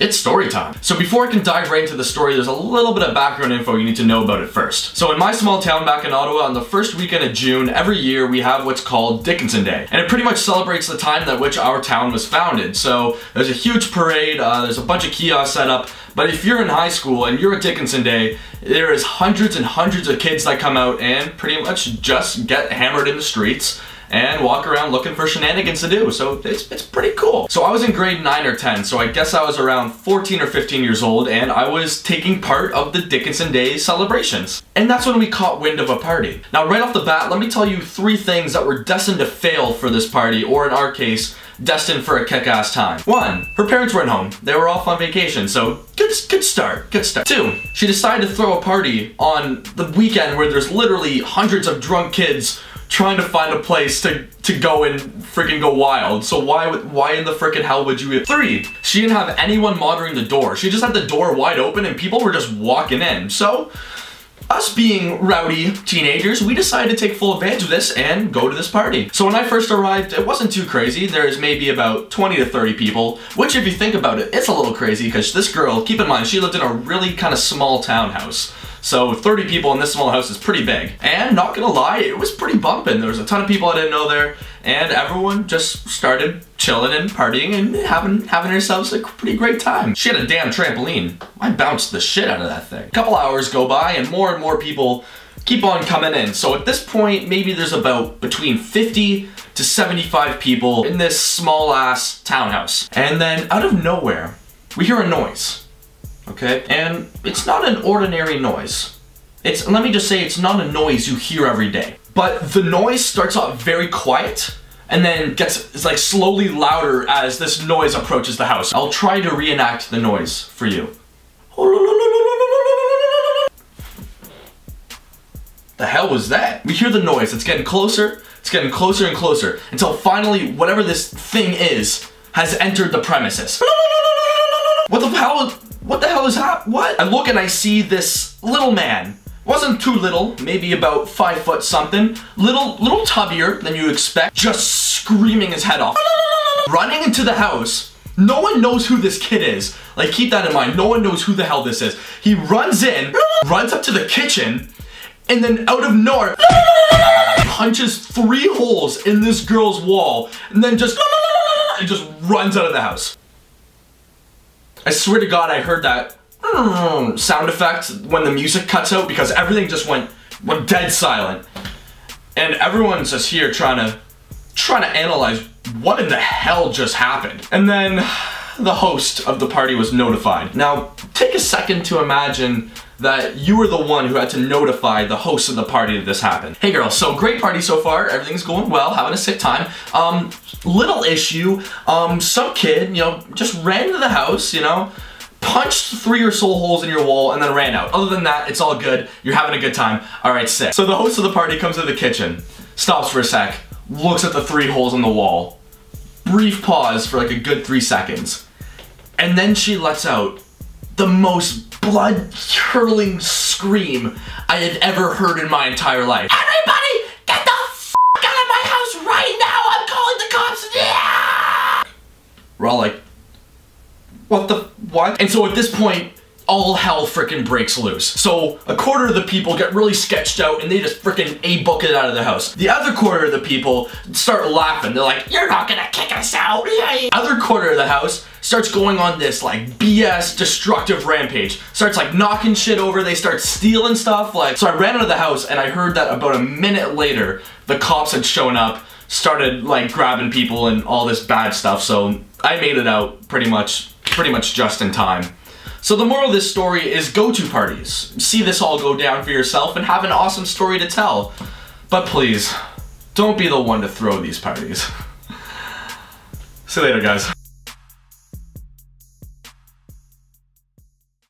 It's story time. So before I can dive right into the story, there's a little bit of background info you need to know about it first. So in my small town back in Ottawa, on the first weekend of June, every year we have what's called Dickinson Day. And it pretty much celebrates the time at which our town was founded. So there's a huge parade, there's a bunch of kiosks set up, but if you're in high school and you're at Dickinson Day, there is hundreds and hundreds of kids that come out and pretty much just get hammered in the streets and walk around looking for shenanigans to do. So it's pretty cool. So I was in grade 9 or 10, so I guess I was around 14 or 15 years old, and I was taking part of the Dickinson Day celebrations. And that's when we caught wind of a party. Now right off the bat, let me tell you 3 things that were destined to fail for this party, or in our case, destined for a kick-ass time. 1, her parents weren't home. They were off on vacation, so good start. 2, she decided to throw a party on the weekend where there's literally hundreds of drunk kids trying to find a place to go and freaking go wild. So why in the freaking hell would you? 3, she didn't have anyone monitoring the door. She just had the door wide open and people were just walking in. So us being rowdy teenagers, we decided to take full advantage of this and go to this party. So when I first arrived, it wasn't too crazy. There's maybe about 20 to 30 people, which if you think about it, it's a little crazy because this girl, keep in mind, she lived in a really kind of small townhouse. So 30 people in this small house is pretty big. And not gonna lie, it was pretty bumping. There was a ton of people I didn't know there, and everyone just started chilling and partying and having themselves a pretty great time. She had a damn trampoline. I bounced the shit out of that thing. A couple hours go by and more people keep on coming in. So at this point, maybe there's about between 50 to 75 people in this small ass townhouse. And then out of nowhere, we hear a noise. Okay, and it's not an ordinary noise. Let me just say, it's not a noise you hear every day. But the noise starts off very quiet and then it's like slowly louder as this noise approaches the house. I'll try to reenact the noise for you. The hell was that? We hear the noise, it's getting closer and closer until finally whatever this thing is has entered the premises. What the hell is happening? What? I look and I see this little man. Wasn't too little, maybe about 5 foot something. Little tubbier than you expect, just screaming his head off. Running into the house. No one knows who this kid is. Like, keep that in mind. No one knows who the hell this is. He runs in, runs up to the kitchen, and then out of nowhere, punches 3 holes in this girl's wall, and then just runs out of the house. I swear to God, I heard that sound effect when the music cuts out because everything just went dead silent. And everyone's just here trying to analyze what in the hell just happened. And then the host of the party was notified. Now, take a second to imagine that you were the one who had to notify the host of the party that this happened. Hey girl, so great party so far, everything's going well, having a sick time. Little issue, some kid, just ran into the house, punched 3 or so holes in your wall and then ran out. Other than that, it's all good, you're having a good time. All right, sick. So the host of the party comes to the kitchen, stops for a sec, looks at the 3 holes in the wall, brief pause for like a good 3 seconds, and then she lets out the most blood-curdling scream I had ever heard in my entire life. Everybody, get the f*** out of my house right now! I'm calling the cops! Yeah! We're all like, what? And so at this point, all hell frickin' breaks loose. So a quarter of the people get really sketched out and they just frickin' A-book it out of the house. The other quarter of the people start laughing. They're like, you're not gonna kick us out. Other quarter of the house starts going on this like BS destructive rampage. Starts like knocking shit over, they start stealing stuff. So I ran out of the house and I heard that about a minute later, the cops had shown up, started like grabbing people and all this bad stuff. So I made it out pretty much just in time. So the moral of this story is go to parties. See this all go down for yourself and have an awesome story to tell. But please, don't be the one to throw these parties. See you later, guys.